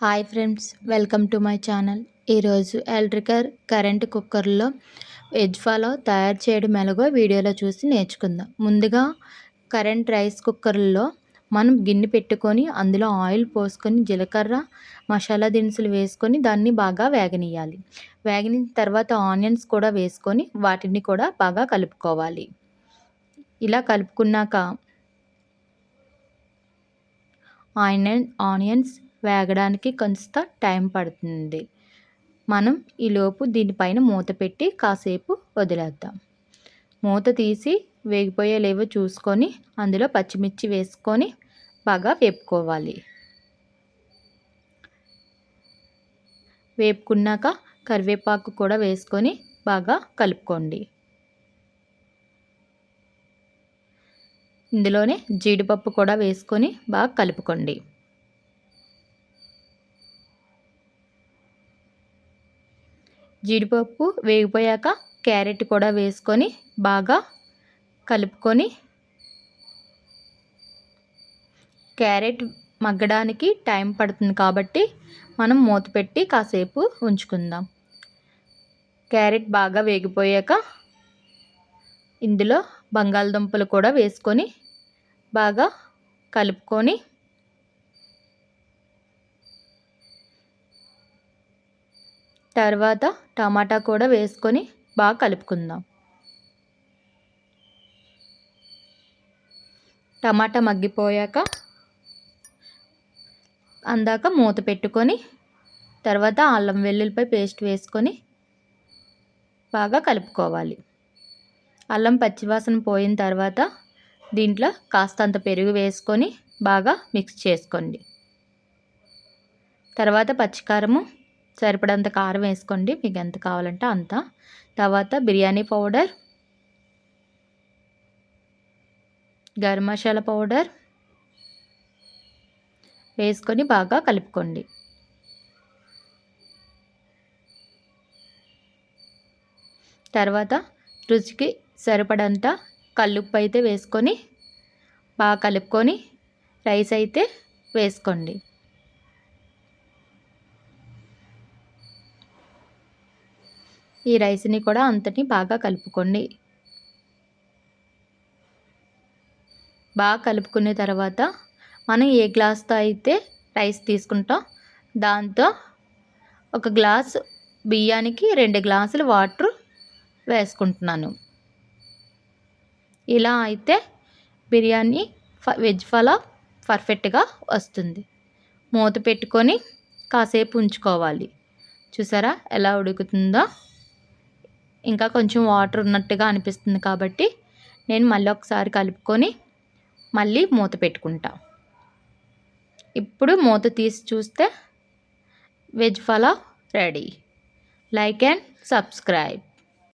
Hi friends, welcome to my channel. ఈరోజు electrical current కుక్కర్లో veg pulao తయారు చేయడం ఎలాగో వీడియోలో చూసి నేర్చుకుందాం. ముందుగా కరెంట్ రైస్ కుక్కర్లో మనం గిన్నె పెట్టుకొని అందులో ఆయిల్ పోసుకొని జీలకర్ర మసాలా దినుసులు వేసుకొని దాన్ని బాగా వేగనియాలి. వేగనిన తర్వాత ఆనియన్స్ కూడా వేసుకొని వాటిని కూడా బాగా కలుపుకోవాలి. ఇలా కలుపుకున్నాక ఆనియన్స్ వేగడానికి కొంత టైం పడుతుంది. మనం ఈలోపు దీనిపైన మూత పెట్టి కాసేపు వదిలేద్దాం. మూత తీసి వేగిపోయేలేవో చూసుకొని అందులో పచ్చిమిర్చి వేసుకొని బాగా వేపుకోవాలి. వేపుకున్నాక కరివేపాకు కూడా వేసుకొని బాగా కలుపుకోండి. ఇందులోనే జీడిపప్పు కూడా వేసుకొని బాగా కలుపుకోండి. జీడిపప్పు వేగిపోయాక క్యారెట్ కూడా వేసుకొని బాగా కలుపుకొని క్యారెట్ మగ్గడానికి టైం పడుతుంది కాబట్టి మనం మూత పెట్టి కాసేపు ఉంచుకుందాం. క్యారెట్ బాగా వేగిపోయాక ఇందులో బంగాళదుంపలు కూడా వేసుకొని బాగా కలుపుకొని తర్వాత టమాటా కూడా వేసుకొని బాగా కలుపుకుందాం. టమాటా మగ్గిపోయాక అందాక మూత పెట్టుకొని తర్వాత అల్లం వెల్లుల్లిపాయ పేస్ట్ వేసుకొని బాగా కలుపుకోవాలి. అల్లం పచ్చివాసన పోయిన తర్వాత దీంట్లో కాస్తంత పెరుగు వేసుకొని బాగా మిక్స్ చేసుకోండి. తర్వాత పచ్చికారము సరిపడంత కారం వేసుకోండి, మీకు ఎంత కావాలంటే అంత. తర్వాత బిర్యానీ పౌడర్, గరం మసాలా పౌడర్ వేసుకొని బాగా కలుపుకోండి. తర్వాత రుచికి సరిపడంత కల్లుప్పు అయితే వేసుకొని బాగా కలుపుకొని రైస్ అయితే వేసుకోండి. ఈ రైస్ని కూడా అంతటి బాగా కలుపుకోండి. బాగా కలుపుకున్న తర్వాత మనం ఏ గ్లాస్తో అయితే రైస్ తీసుకుంటాం దాంతో ఒక గ్లాస్ బియ్యానికి 2 గ్లాసులు వాటర్ వేసుకుంటున్నాను. ఇలా అయితే బిర్యానీ వెజ్ పలావ్ పర్ఫెక్ట్గా వస్తుంది. మూత పెట్టుకొని కాసేపు ఉంచుకోవాలి. చూసారా ఎలా ఉడుకుతుందో? ఇంకా కొంచెం వాటర్ ఉన్నట్టుగా అనిపిస్తుంది కాబట్టి నేను మళ్ళీ ఒకసారి కలుపుకొని మళ్ళీ మూత పెట్టుకుంటా. ఇప్పుడు మూత తీసి చూస్తే veg pulao ready. Like and subscribe.